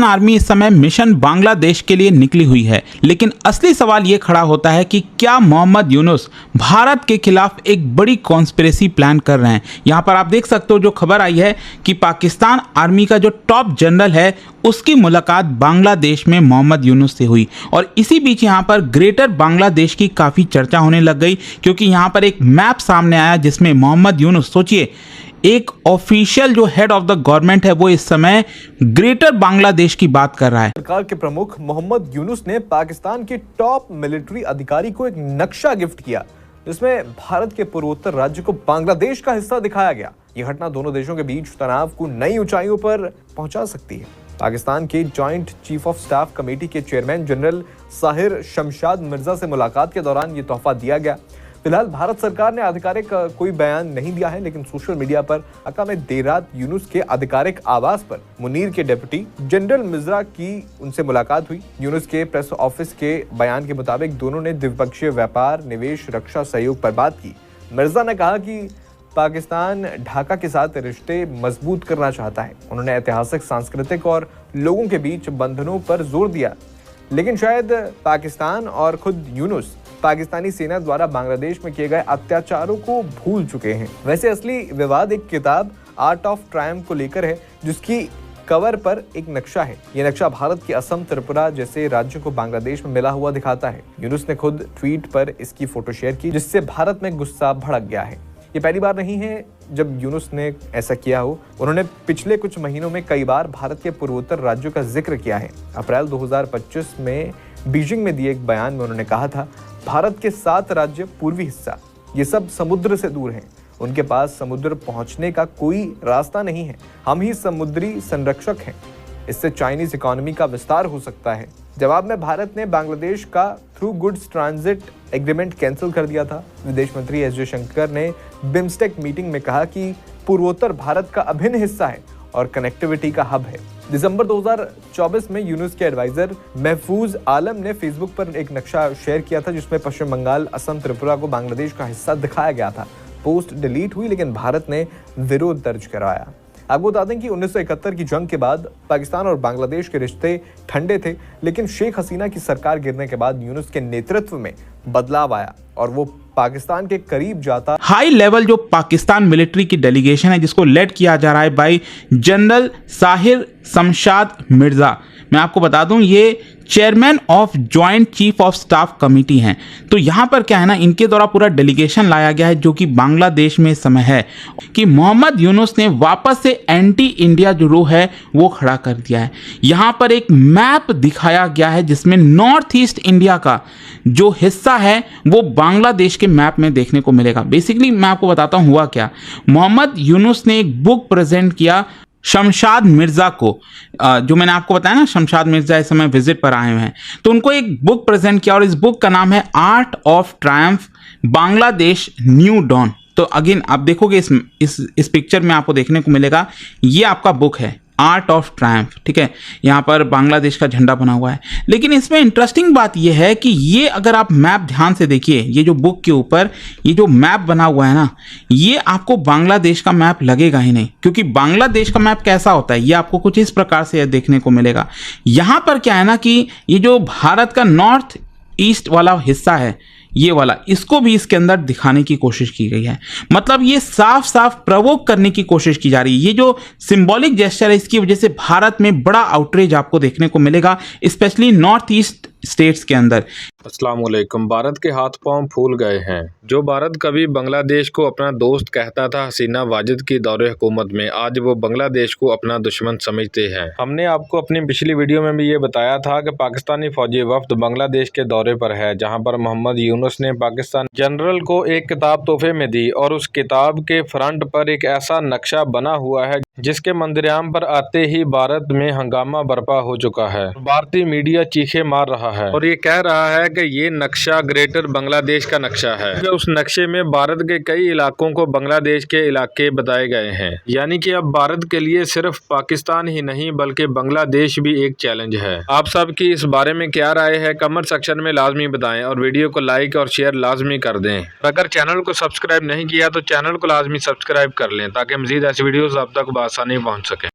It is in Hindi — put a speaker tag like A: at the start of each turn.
A: आर्मी इस समय मिशन बांग्लादेश के लिए निकली हुई है, लेकिन असली सवाल ये खड़ा होता है कि क्या मोहम्मद यूनुस भारत के खिलाफ एक बड़ी कॉन्स्पिरेसी प्लान कर रहे हैं। यहाँ पर आप देख सकते हो जो खबर आई है कि पाकिस्तान आर्मी का जो टॉप जनरल है उसकी मुलाकात बांग्लादेश में मोहम्मद यूनुस से हुई, और इसी बीच यहाँ पर ग्रेटर बांग्लादेश की काफ़ी चर्चा होने लग गई, क्योंकि यहाँ पर एक मैप सामने आया जिसमें मोहम्मद यूनुस, सोचिए एक ऑफिशियल जो हेड ऑफ द गवर्नमेंट है वो इस समय ग्रेटर बांग्लादेश की बात कर रहा है।
B: सरकार के प्रमुख मोहम्मद यूनुस ने पाकिस्तान के टॉप मिलिट्री अधिकारी को एक नक्शा गिफ्ट किया जिसमें भारत के पूर्वोत्तर राज्य को बांग्लादेश का हिस्सा दिखाया गया। यह घटना दोनों देशों के बीच तनाव को नई ऊंचाइयों पर पहुंचा सकती है। पाकिस्तान के joint chief of staff committee के चेयरमैन जनरल साहिर शमशाद मिर्जा से मुलाकात के दौरान ये तोहफा दिया गया। फिलहाल भारत सरकार ने आधिकारिक कोई बयान नहीं दिया है, लेकिन सोशल मीडिया पर अक्का में देर रात यूनुस के आधिकारिक आवास पर मुनीर के डिप्टी जनरल मिर्जा की उनसे मुलाकात हुई। यूनुस के प्रेस ऑफिस के बयान के मुताबिक दोनों ने द्विपक्षीय व्यापार, निवेश, रक्षा सहयोग पर बात की। मिर्जा ने कहा कि पाकिस्तान ढाका के साथ रिश्ते मजबूत करना चाहता है। उन्होंने ऐतिहासिक, सांस्कृतिक और लोगों के बीच बंधनों पर जोर दिया, लेकिन शायद पाकिस्तान और खुद यूनुस पाकिस्तानी सेना द्वारा बांग्लादेश में किए गए अत्याचारों को भूल चुके हैं। वैसे असली विवाद एक किताब आर्ट ऑफ ट्रायम्फ को लेकर है, जिसकी कवर पर एक नक्शा है। यह नक्शा भारत के असम, त्रिपुरा जैसे राज्यों को बांग्लादेश में मिला हुआ दिखाता है। यूनुस ने खुद ट्वीट पर इसकी फोटो शेयर की, जिससे भारत में गुस्सा भड़क गया है। ये पहली बार नहीं है जब यूनुस ने ऐसा किया हो। उन्होंने पिछले कुछ महीनों में कई बार भारत के पूर्वोत्तर राज्यों का जिक्र किया है। अप्रैल 2025 में बीजिंग में दिए एक बयान में उन्होंने कहा था, भारत के 7 राज्य पूर्वी हिस्सा ये सब समुद्र से दूर हैं। उनके पास समुद्र पहुंचने का कोई रास्ता नहीं है। हम ही समुद्री संरक्षक हैं। इससे चाइनीज इकोनॉमी का विस्तार हो सकता है। जवाब में भारत ने बांग्लादेश का through goods transit agreement cancel कर दिया था। विदेश मंत्री एस जयशंकर ने बिम्स्टेक मीटिंग में कहा कि पूर्वोत्तर भारत का अभिन्न हिस्सा है और कनेक्टिविटी का हब है। दिसंबर 2024 में यूनुस के एडवाइजर महफूज आलम ने फेसबुक पर एक नक्शा शेयर किया था जिसमें पश्चिम बंगाल, असम, त्रिपुरा को बांग्लादेश का हिस्सा दिखाया गया था। पोस्ट डिलीट हुई, लेकिन भारत ने विरोध दर्ज कराया। आपको बता दें कि 1971 की जंग के बाद पाकिस्तान और बांग्लादेश के रिश्ते ठंडे थे, लेकिन शेख हसीना की सरकार गिरने के बाद यूनुस के नेतृत्व में बदलाव आया और वो पाकिस्तान के करीब जाता।
A: हाई लेवल जो पाकिस्तान मिलिट्री की डेलीगेशन है जिसको लेड किया जा रहा है बाय जनरल साहिर शमशाद मिर्जा, मैं आपको बता दूं ये chairman of joint chief of staff committee हैं। तो यहाँ पर क्या है ना, इनके द्वारा पूरा डेलीगेशन लाया गया है जो कि बांग्लादेश में इस समय है कि मोहम्मद यूनुस ने वापस से एंटी इंडिया जो रो है वो खड़ा कर दिया है। यहाँ पर एक मैप दिखाया गया है जिसमें नॉर्थ ईस्ट इंडिया का जो हिस्सा है वो बांग्लादेश के मैप में देखने को मिलेगा। बेसिकली मैं आपको बताता हूँ हुआ क्या। मोहम्मद यूनुस ने एक बुक प्रेजेंट किया शमशाद मिर्जा को, जो मैंने आपको बताया ना शमशाद मिर्जा इस समय विजिट पर आए हुए हैं, तो उनको एक बुक प्रेजेंट किया और इस बुक का नाम है art of triumph Bangladesh new dawn. तो अगेन आप देखोगे इस पिक्चर में आपको देखने को मिलेगा ये आपका बुक है आर्ट ऑफ ट्रायम्फ, ठीक है। यहाँ पर बांग्लादेश का झंडा बना हुआ है, लेकिन इसमें इंटरेस्टिंग बात यह है कि ये अगर आप मैप ध्यान से देखिए, ये जो बुक के ऊपर ये जो मैप बना हुआ है ना, ये आपको बांग्लादेश का मैप लगेगा ही नहीं, क्योंकि बांग्लादेश का मैप कैसा होता है ये आपको कुछ इस प्रकार से देखने को मिलेगा। यहाँ पर क्या है ना कि ये जो भारत का नॉर्थ ईस्ट वाला हिस्सा है ये वाला, इसको भी इसके अंदर दिखाने की कोशिश की गई है। मतलब ये साफ साफ प्रवोक करने की कोशिश की जा रही है। ये जो सिंबॉलिक जेस्चर है इसकी वजह से भारत में बड़ा आउटरीच आपको देखने को मिलेगा, स्पेशली नॉर्थ ईस्ट स्टेट्स के अंदर।
C: अस्सलाम वालेकुम। भारत के हाथ पांव फूल गए हैं। जो भारत कभी बांग्लादेश को अपना दोस्त कहता था हसीना वाजिद की दौरे हुकूमत में, आज वो बांग्लादेश को अपना दुश्मन समझते हैं। हमने आपको अपनी पिछली वीडियो में भी ये बताया था कि पाकिस्तानी फौजी वफ्द बांग्लादेश के दौरे पर है, जहां पर मोहम्मद यूनुस ने पाकिस्तान जनरल को एक किताब तोहफे में दी और उस किताब के फ्रंट पर एक ऐसा नक्शा बना हुआ है जिसके मंजरेआम पर आते ही भारत में हंगामा बर्पा हो चुका है। भारतीय मीडिया चीखे मार रहा है और ये कह रहा है कि ये नक्शा ग्रेटर बांग्लादेश का नक्शा है। उस नक्शे में भारत के कई इलाकों को बांग्लादेश के इलाके बताए गए हैं, यानी कि अब भारत के लिए सिर्फ पाकिस्तान ही नहीं बल्कि बांग्लादेश भी एक चैलेंज है। आप सब की इस बारे में क्या राय है कमेंट सेक्शन में लाजमी बताएं और वीडियो को लाइक और शेयर लाजमी कर दें। अगर चैनल को सब्सक्राइब नहीं किया तो चैनल को लाजमी सब्सक्राइब कर लें ताकि मजीद ऐसी वीडियोस आप तक आसानी पहुंच सके।